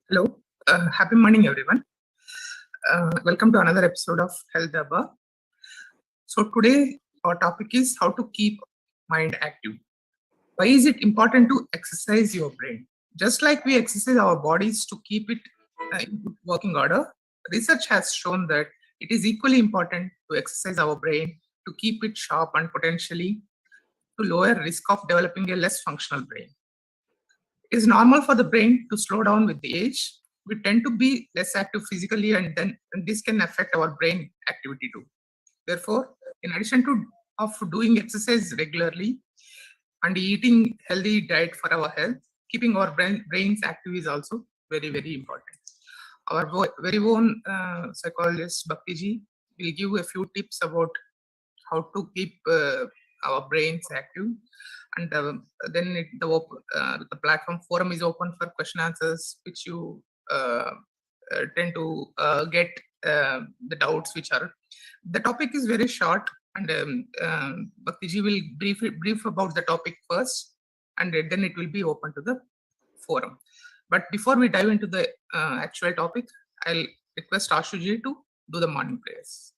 Hello, happy morning, everyone. Welcome to another episode of Health Abba. So today our topic is how to keep mind active. Why is it important to exercise your brain? Just like we exercise our bodies to keep it in working order, research has shown that it is equally important to exercise our brain to keep it sharp and potentially to lower risk of developing a less functional brain. It is normal for the brain to slow down with the age. We tend to be less active physically, and this can affect our brain activity too. Therefore, in addition to of doing exercise regularly and eating healthy diet for our health, keeping our brains active is also very important. Our very own psychologist Bhaktiji will give a few tips about how to keep our brains active, and then the platform forum is open for question answers, which you tend to get the doubts which are. The topic is very short, and Bhaktiji will brief about the topic first, and then it will be open to the forum. But before we dive into the actual topic, I'll request Ashuji to do the morning prayers.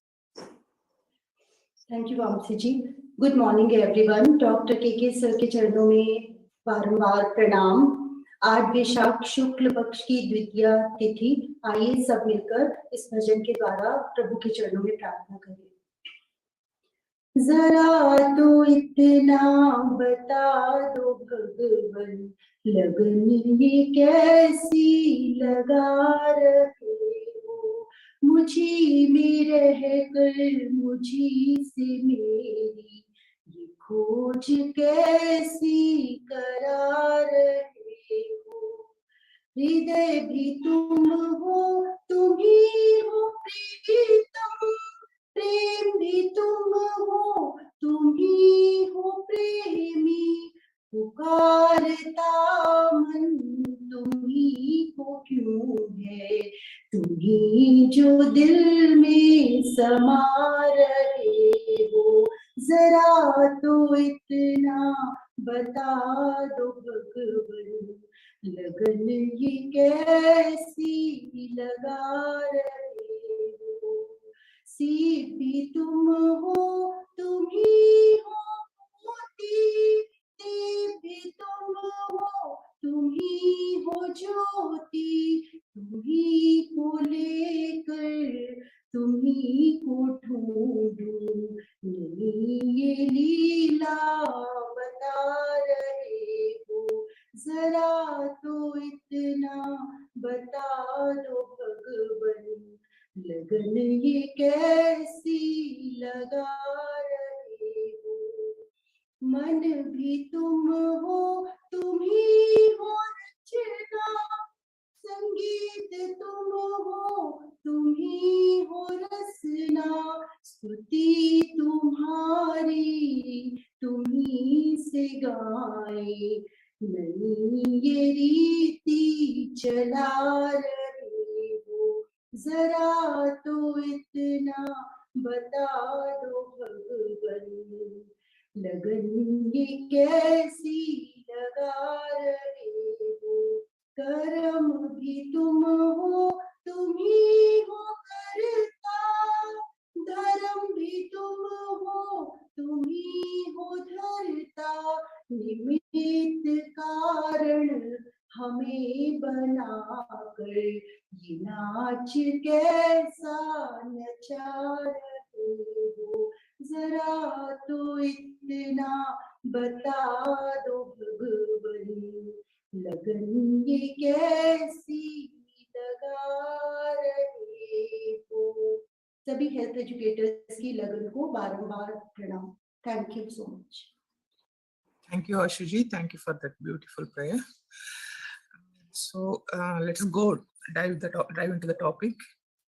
Thank you Vamsi ji. Good morning everyone. Doctor के sir के चरणों में बारंबार प्रणाम. आज वैशाख शुक्ल पक्ष की द्वितीय तिथि. आइए सब मिलकर इस भजन के द्वारा प्रभु के चरणों में प्रार्थना करें. जरा तो इतना बता दो भगवन, लगन ये कैसी लगा रहे हो. मुझी में रह कर मुझी से मेरी ये खोज कैसी करा रहे हो. हृदय भी तुम हो, तुम ही हो प्रीतम. प्रेम भी तुम हो, तुम ही हो प्रेमी. पुकारता मन तुम ही को क्यों है. तुम ही जो दिल में समा रहे हो. जरा तो इतना बता दो भगवन, लगन ये कैसी लगा रहे हो. सीप भी तुम हो, तुम ही हो मोती. दीप भी तुम हो, तुम ही हो ज्योति. तुम ही को लेकर तुम ही को ढूंढूं. नहीं ये लीला बता रहे हो. जरा तो इतना बता दो भगवन, लगन ये कैसी लगा रहे हो. मन भी तुम हो, तुम ही हो रचना. संगीत तुम हो, तुम ही हो रसना. स्तुति तुम्हारी तुम ही से गाए. नहीं ये रीति चला रहे हो. जरा तो इतना बता दो भगवन, लगन ये कैसी लगा रहे हो. कर्म भी तुम हो, तुम ही हो करता. धर्म भी तुम हो, तुम ही हो धरता. निमित्त कारण हमें बनाकर ये नाच कैसा नचा रहे हो. जरा तो इतना बता दो भगवन, लगन ये कैसी लगा रहे हो. सभी हेल्थ एजुकेटर्स की लगन को बारंबार प्रणाम. Thank you so much. Thank you, Ashuji. Thank you for that beautiful prayer. So let's go dive into the topic.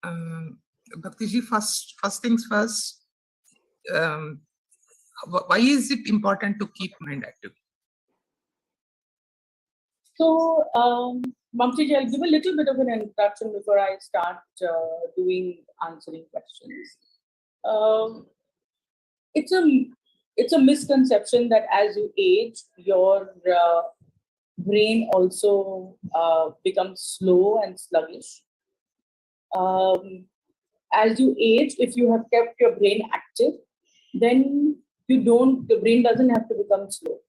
Bhaktiji, first things first. Why is it important to keep mind active? So, Mamsiji, I'll give a little bit of an introduction before I start answering questions. It's a misconception that as you age, your brain also becomes slow and sluggish. As you age, if you have kept your brain active, then the brain doesn't have to become slow.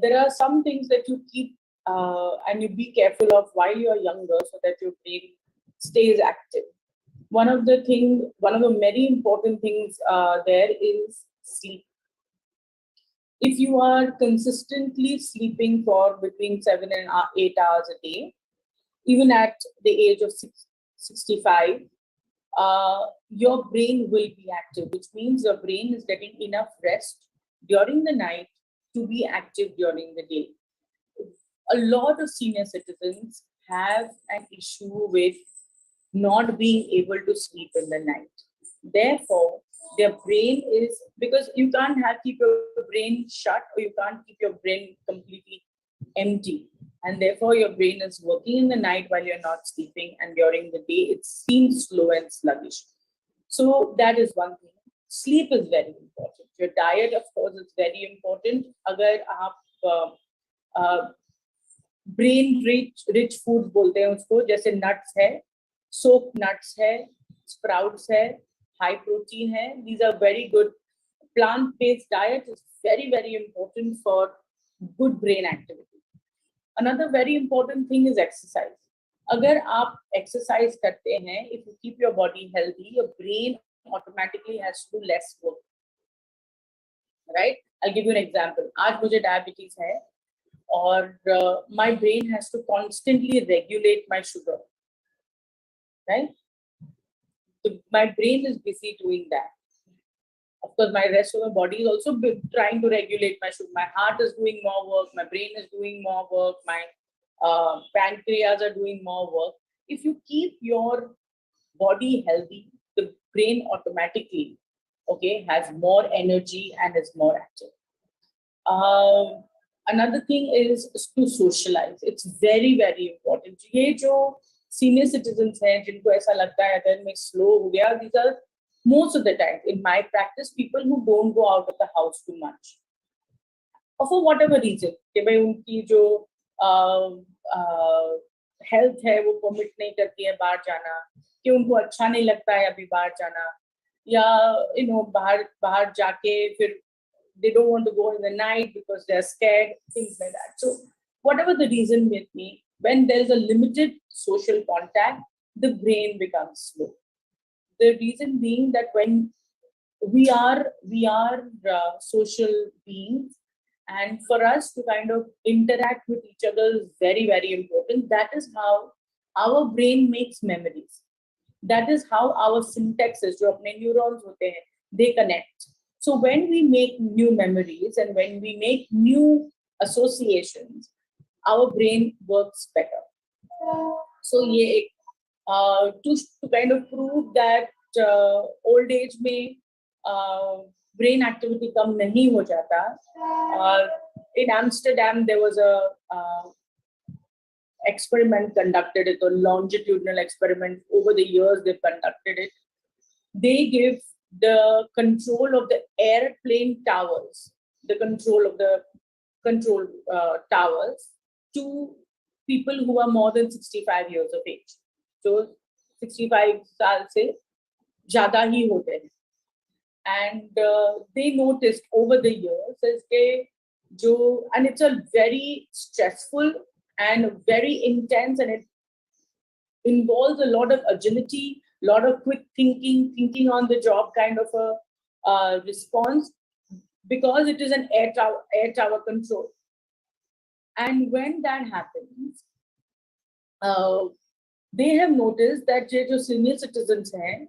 There are some things that you keep and you be careful of while you're younger so that your brain stays active. One of the very important things there is sleep. If you are consistently sleeping for between 7 and 8 hours a day, even at the age of 65, your brain will be active, which means your brain is getting enough rest during the night to be active during the day. A lot of senior citizens have an issue with not being able to sleep in the night. Therefore, their brain is, because you can't keep your brain shut, or you can't keep your brain completely empty. And therefore, your brain is working in the night while you're not sleeping, and during the day, it seems slow and sluggish. So that is one thing. Sleep is very important. Your diet, of course, is very important. अगर आप brain rich foods बोलते हैं उसको, जैसे nuts है, soaked nuts है, sprouts है, high protein है. These are very good. Plant-based diet is very, very important for good brain activity. Another very important thing is exercise. अगर आप exercise करते हैं, if you keep your body healthy, your brain automatically has to do less work. Right? I'll give you an example. आज मुझे diabetes है, or my brain has to constantly regulate my sugar. Right? So my brain is busy doing that. Of course, my rest of the body is also trying to regulate my sugar. My heart is doing more work. My brain is doing more work. My pancreas are doing more work. If you keep your body healthy, the brain automatically, has more energy and is more active. Another thing is to socialize. It's very, very important. ये जो senior citizens हैं, जिनको ऐसा लगता है अगर मैं slow हो गया, these are most of the time in my practice people who don't go out of the house too much, or for whatever reason, कि भाई उनकी जो health है वो permit नहीं करती है बाहर जाना, कि उनको अच्छा नहीं लगता है अभी बाहर जाना, या बाहर जाके फिर they don't want to go in the night because they're scared, things like that. So whatever the reason with me, when there's a limited social contact, the brain becomes slow. The reason being that when we are social beings, and for us to kind of interact with each other is very, very important. That is how our brain makes memories. That is how our syntaxes, जो अपने neurons होते हैं, they connect. So when we make new memories and when we make new associations, our brain works better. So ये to kind of prove that old age में brain activity कम नहीं हो जाता. In Amsterdam, there was a experiment conducted, a longitudinal experiment. Over the years, they've conducted it. They give the control of the airplane towers, the control of the towers to people who are more than 65 years of age. So 65 साल से ज़्यादा ही होते हैं. And they noticed over the years and it's a very stressful and very intense, and it involves a lot of agility, a lot of quick thinking on the job kind of a response, because it is an air tower control. And when that happens, they have noticed that जो senior citizens हैं,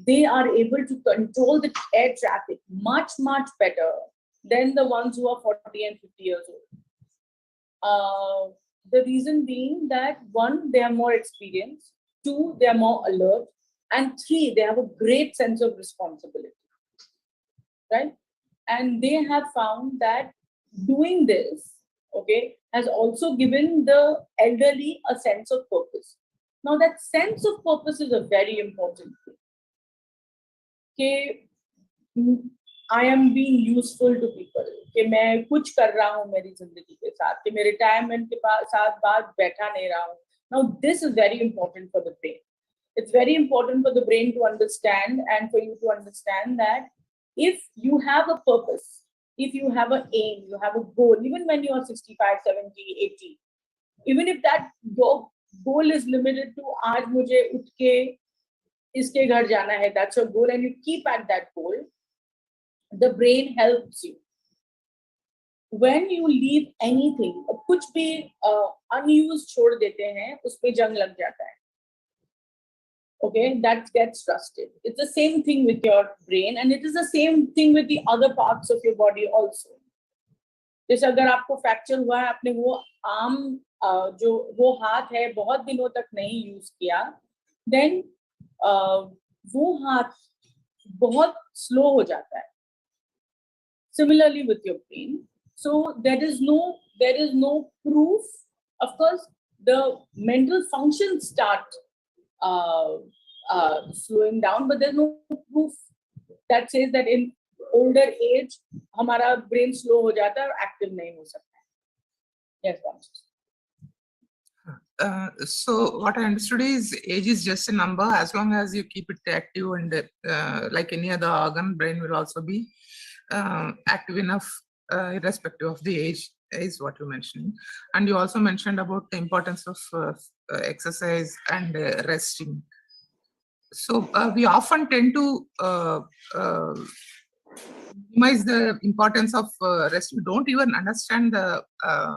they are able to control the air traffic much, much better than the ones who are 40 and 50 years old. The reason being that, one, they have more experience, two, they are more alert, and three, they have a great sense of responsibility, right? And they have found that doing this, has also given the elderly a sense of purpose. Now, that sense of purpose is a very important thing. I am being useful to people, कि मैं कुछ कर रहा हूँ मेरी जिंदगी के साथ, कि मैं रिटायरमेंट के साथ बाद बैठा नहीं रहा हूँ. Now this is very important for the brain. It's very important for the brain to understand, and for you to understand that if you have a purpose, if you have an aim, you have a goal, even when you are 65, 70, 80, even if that your goal is limited to आज मुझे उठ के इसके घर जाना है, that's your goal, and you keep at that goal, the brain helps you. When you leave anything, कुछ भी unused छोड़ देते हैं, उसपे जंग लग जाता है. Okay, that gets rusted. It's the same thing with your brain, and it is the same thing with the other parts of your body also. जैसे अगर आपको फ्रैक्चर हुआ है, आपने वो आर्म जो वो हाथ है बहुत दिनों तक नहीं यूज किया, then वो हाथ बहुत स्लो हो जाता है. Similarly with your brain. So there is no proof. Of course, the mental functions start slowing down, but there's no proof that says that in older age हमारा brain slow हो जाता है और active नहीं हो सकता है. Yes, Francis. So what I understood is age is just a number. As long as you keep it active, and like any other organ, brain will also be active enough irrespective of the age, is what you mentioned. And you also mentioned about the importance of exercise and resting. So we often tend to minimize the importance of rest. We don't even understand the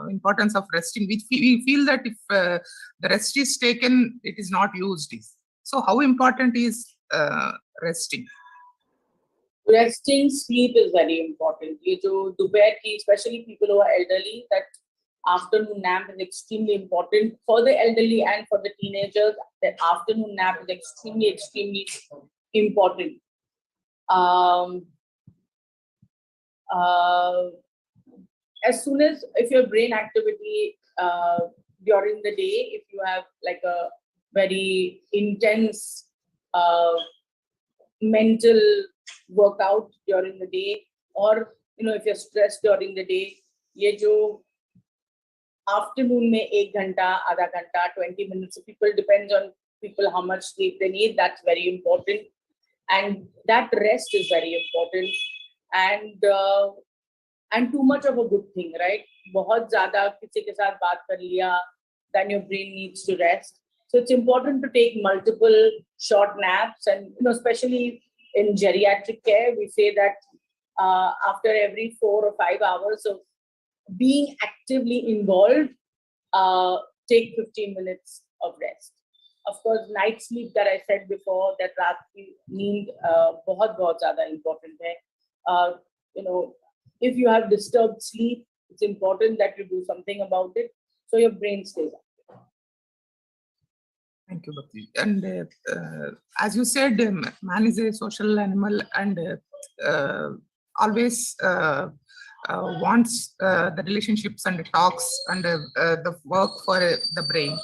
importance of resting. We feel that if the rest is taken, it is not used. So how important is resting? Resting, sleep is very important. ये जो दोपहर की, especially people who are elderly, that afternoon nap is extremely important for the elderly and for the teenagers. That afternoon nap is extremely important. As soon as, if your brain activity during the day, if you have like a very intense mental workout during the day, or if you're stressed during the day, ये जो afternoon में 1 घंटा, आधा घंटा, 20 minutes, people, depends on people how much sleep they need, that's very important, and that rest is very important, and too much of a good thing, right? बहुत ज़्यादा किसी के साथ बात कर लिया, then your brain needs to rest. So it's important to take multiple short naps, and especially in geriatric care, we say that after every 4 or 5 hours of being actively involved, take 15 minutes of rest. Of course, night sleep that I said before, that रात की नींद बहुत ज़्यादा important है. If you have disturbed sleep, it's important that you do something about it so your brain stays active. Thank you, Bhakti. And as you said, man is a social animal, and always wants the relationships and the talks and the work for the brain.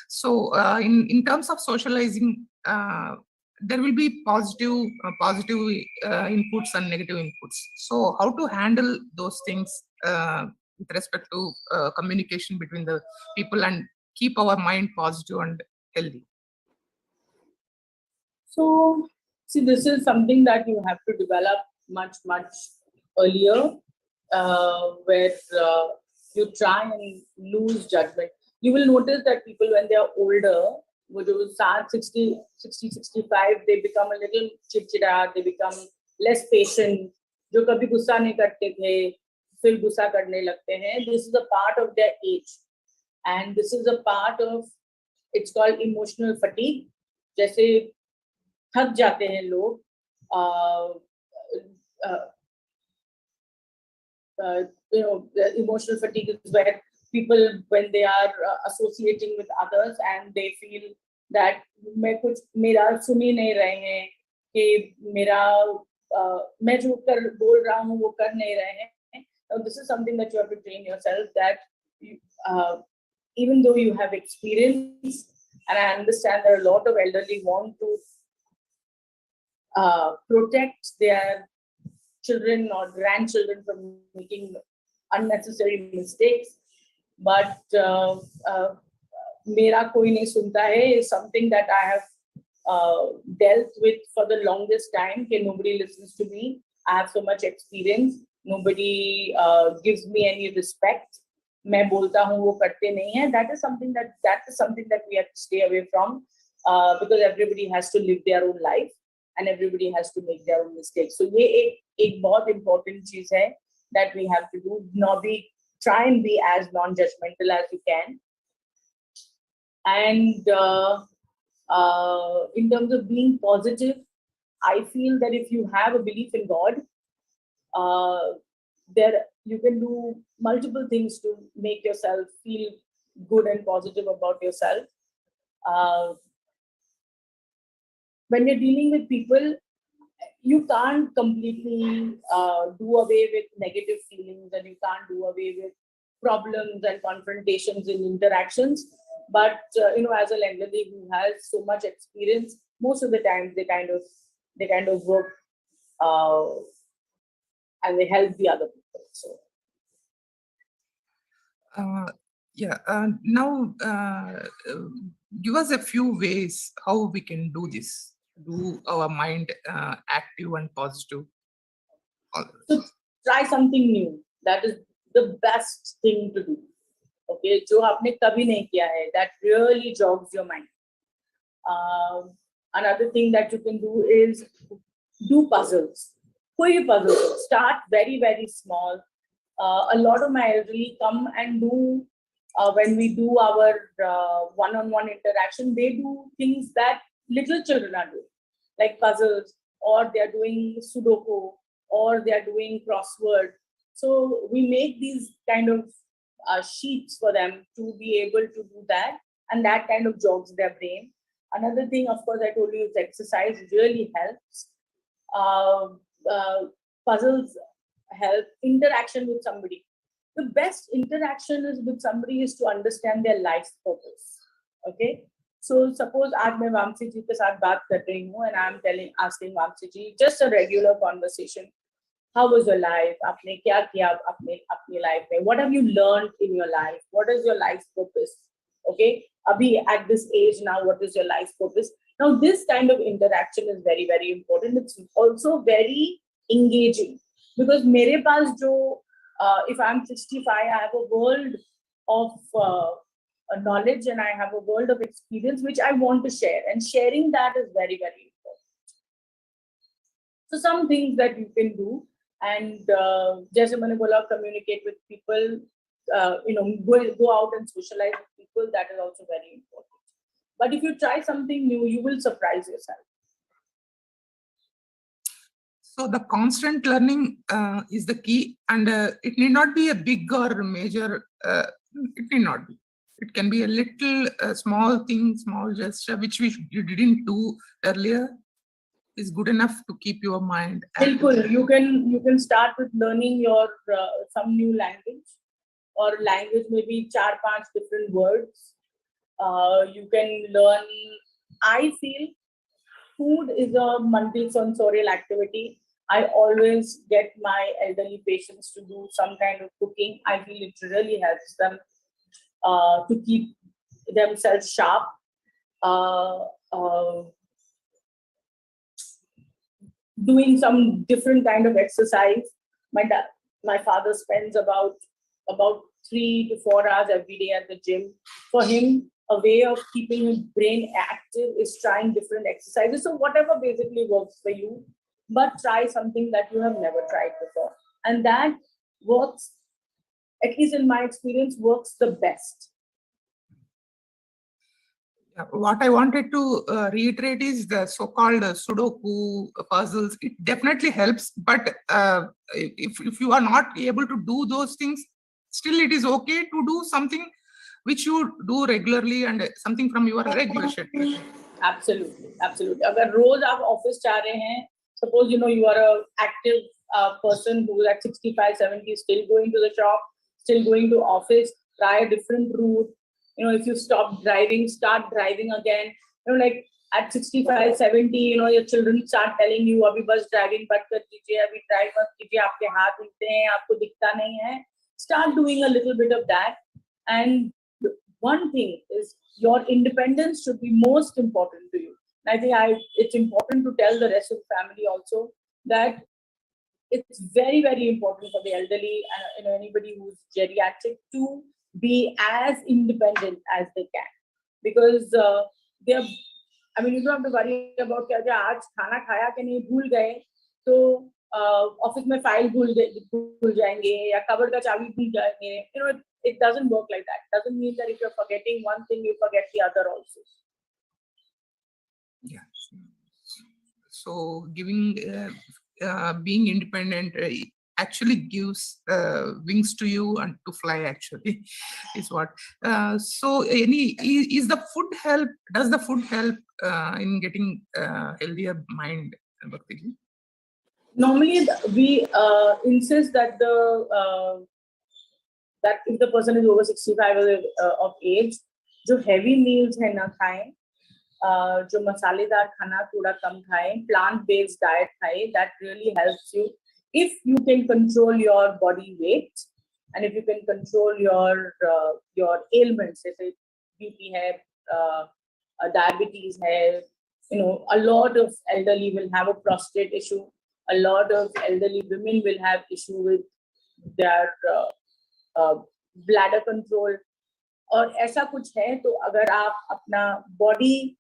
So in terms of socializing, there will be positive inputs and negative inputs. So how to handle those things with respect to communication between the people and keep our mind positive and healthy? So, see, this is something that you have to develop much earlier, where you try and lose judgment. You will notice that people, when they are older, 60, 65, they become a little चिड़चिड़ा, they become less patient. जो कभी गुस्सा नहीं करते थे, फिर गुस्सा करने लगते हैं. This is a part of their age, and this is a part of, it's called emotional fatigue. जैसे थक जाते हैं लोग, emotional fatigue is where people, when they are associating with others and they feel that मेरा सुन ही नहीं रहे हैं, कि मैं जो बोल रहा हूँ वो कर नहीं रहे हैं. So this is something that you have to train yourself, that even though you have experience, and I understand that a lot of elderly want to protect their children or grandchildren from making unnecessary mistakes. But mera koi nahi sunta hai is something that I have dealt with for the longest time. That nobody listens to me. I have so much experience. Nobody gives me any respect. मैं बोलता हूँ वो करते नहीं हैं. That is something that we have to stay away from, because everybody has to live their own life and everybody has to make their own mistakes. So ये एक बहुत important चीज है that we have to do. Try and be as non-judgmental as you can. And in terms of being positive, I feel that if you have a belief in God, there you can do multiple things to make yourself feel good and positive about yourself. When you're dealing with people, you can't completely do away with negative feelings, and you can't do away with problems and confrontations in interactions. But as a elderly who has so much experience, most of the time they kind of work and they help the other people. So now give us a few ways how we can do this, do our mind active and positive. So try something new. That is the best thing to do. Okay, जो आपने कभी नहीं किया है, that really jogs your mind. Another thing that you can do is do puzzles. कोई भी puzzle. Start very, very small. A lot of my elderly come and do, when we do our one-on-one interaction, they do things that little children are doing, like puzzles, or they are doing Sudoku, or they are doing crossword. So we make these kind of sheets for them to be able to do that, and that kind of jogs their brain. Another thing, of course, I told you, is exercise really helps. Puzzles help. Interaction with somebody. The best interaction is with somebody is to understand their life's purpose. Okay. So suppose आज मैं वामसी जी के साथ बात कर रही हूँ, and I'm asking Vamsi ji, just a regular conversation. How was your life? आपने क्या किया अपनी life में? What have you learned in your life? What is your life's purpose? Okay. Abhi at this age now, what is your life's purpose? Now this kind of interaction is very, very important. It's also very engaging, because मेरे पास जो if I'm 65, I have a world of knowledge and I have a world of experience which I want to share, and sharing that is very, very important. So some things that you can do, and जैसे मैंने बोला, communicate with people, go out and socialize with people. That is also very important. But if you try something new, you will surprise yourself. So the constant learning is the key, and it need not be a big or major. It need not be. It can be a little small thing, small gesture which you didn't do earlier, is good enough to keep your mind active. Bilkul. You can start with learning your some new language, or language maybe 4-5 different words. You can learn. I feel food is a multi-sensorial activity. I always get my elderly patients to do some kind of cooking. I feel it really helps them to keep themselves sharp. Doing some different kind of exercise. My father spends about 3 to 4 hours every day at the gym. For him, a way of keeping his brain active is trying different exercises. So whatever basically works for you, but try something that you have never tried before. And that works, at least in my experience, works the best. What I wanted to reiterate is the so-called Sudoku puzzles. It definitely helps, but if you are not able to do those things, still it is okay to do something which you do regularly and something from your regular schedule. Absolutely. अगर रोज आप office जा रहे हैं, suppose you are a active person who is at 65, 70, still going to the shop, still going to office, try a different route. If you stop driving, start driving again. at 65, 70, your children start telling you, abhi bas driving mat kar dijiye, abhi drive mat kijiye, aapke haath hilte hain, aapko dikhta nahi hai. Start doing a little bit of that. And one thing is, your independence should be most important to you. And I think it's important to tell the rest of the family also that it's very, very important for the elderly and anybody who's geriatric to be as independent as they can, because they're, you don't have to worry about कि अच्छा आज खाना खाया कि नहीं, भूल गए तो ऑफिस में फाइल भूल जाएंगे या कबर्ड का चाबी भूल जाएंगे. It doesn't work like that. It doesn't mean that if you're forgetting one thing, you forget the other also. Yeah. So being independent actually gives wings to you and to fly, actually, is what. So is the food help? Does the food help in getting healthier mind, Bhaktiji? Normally, we insist that that if the person is over 65 of age, जो heavy meals है ना खाएं, जो मसालेदार खाना थोड़ा कम खाएं, plant-based diet खाएं, that really helps you. If you can control your body weight, and if you can control your ailments, जैसे BP है, diabetes है, a lot of elderly will have a prostate issue. A lot of elderly women will have issue with their bladder control. और ऐसा कुछ है तो अगर आप अपना body,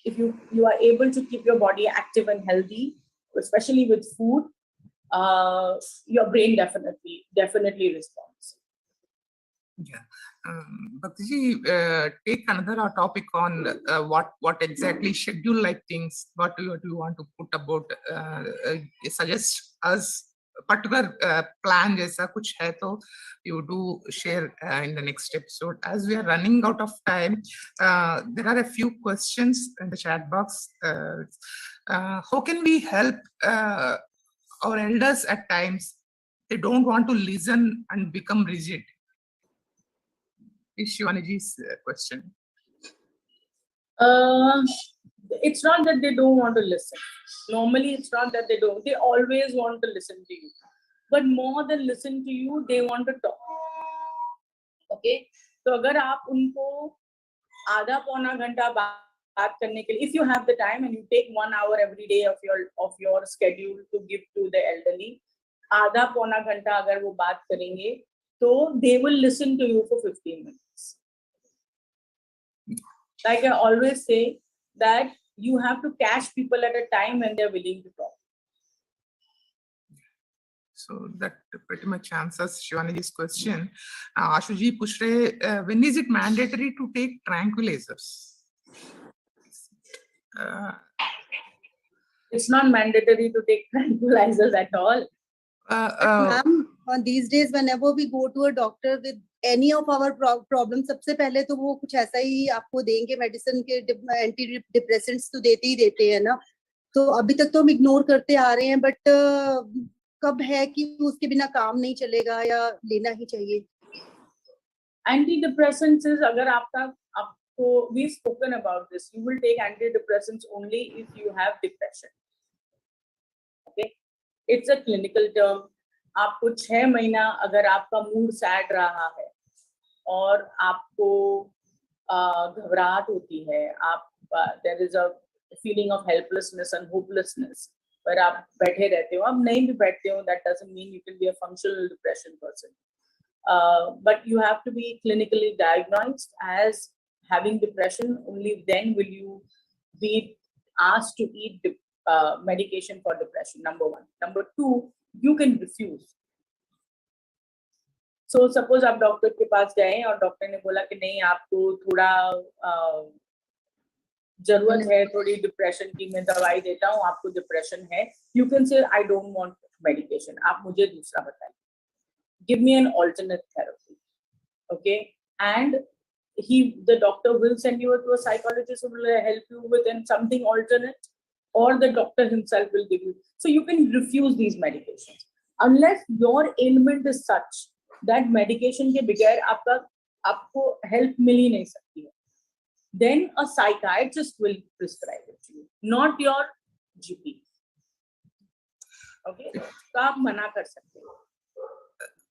if you are able to keep your body active and healthy, especially with food, your brain definitely responds. Yeah. Bhaktiji, take another topic on what exactly schedule-like things. What do you want to put about? Suggest us particular plan जैसा कुछ है तो you do share in the next episode. As we are running out of time, there are a few questions in the chat box. How can we help our elders at times? They don't want to listen and become rigid. Is Shivaniji's question. It's not that they don't want to listen. Normally, it's not that they don't. They always want to listen to you. But more than listen to you, they want to talk. Okay? So, अगर आप उनको आधा पौना घंटा बात करने के लिए, if you have the time and you take 1 hour every day of your schedule to give to the elderly, आधा पौना घंटा अगर वो बात करेंगे, तो they will listen to you for 15 minutes. Like I always say, that you have to catch people at a time when they're willing to talk. So that pretty much answers Shivaniji's question. Ashuji पूछ रहे, when is it mandatory to take tranquilizers? It's not mandatory to take tranquilizers at all. Ma'am, these days, whenever we go to a doctor with any of our problems, सबसे पहले तो वो कुछ ऐसा ही आपको देंगे, मेडिसिन के एंटी डिप्रेसेंट्स तो देते ही देते हैं ना. तो अभी तक तो हम इग्नोर करते आ रहे हैं, बट कब है कि उसके बिना काम नहीं चलेगा या लेना ही चाहिए? Antidepressants is अगर आपको we've spoken about this. You will take antidepressants only if you have depression. Okay, it's a clinical term. आपको 6 महीना अगर आपका मूड सैड रहा है और आपको घबराहट होती है, there is a feeling of helplessness and hopelessness, पर आप बैठे रहते हो, आप नहीं भी बैठते हो, that doesn't mean you can be a functional depression person. But you have to be clinically diagnosed as having depression. Only then will you be asked to eat medication for depression, number 1. Number 2, you can refuse. So suppose आप doctor के पास गए और doctor ने बोला कि नहीं, आपको थोड़ा जरूरत है थोड़ी डिप्रेशन की, मैं दवाई देता हूँ, आपको डिप्रेशन है. You can say I don't want medication. आप मुझे दूसरा बताइए. Give me an alternate therapy. Okay, and the doctor will send you to a psychologist who will help you with something alternate, or the doctor himself will give you. So you can refuse these medications unless your ailment is such that medication के बगैर आपको help मिल ही नहीं सकती है. then a psychiatrist will prescribe it to you, not your GP. Okay, तो आप मना कर सकते हो.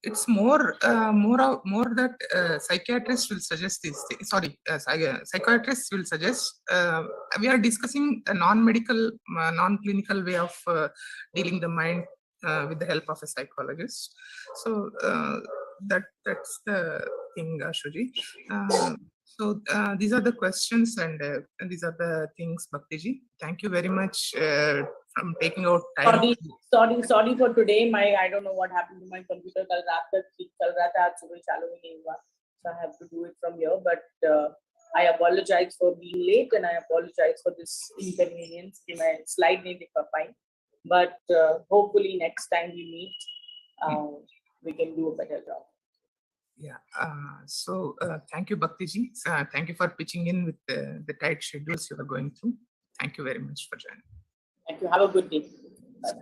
It's more that psychiatrists will suggest these things. Sorry, psychiatrists will suggest. We are discussing a non-medical, non-clinical way of dealing the mind with the help of a psychologist. So that's the thing, Shuji. So these are the questions and these are the things, Bhaktiji. Thank you very much from taking out time. Sorry for today. I don't know what happened to my computer. कल रात तक ठीक चल रहा था, आज सुबह चालू ही नहीं हुआ. So I have to do it from here. But I apologize for being late and I apologize for this inconvenience. कि मैं slide नहीं दिखा पाई. But hopefully next time we meet, we can do a better job. Yeah. So thank you, Bhaktiji. Thank you for pitching in with the tight schedules you are going through. Thank you very much for joining. Thank you. Have a good day. Bye.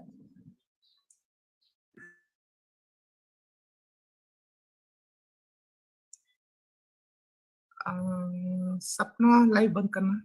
सपना live बंद करना.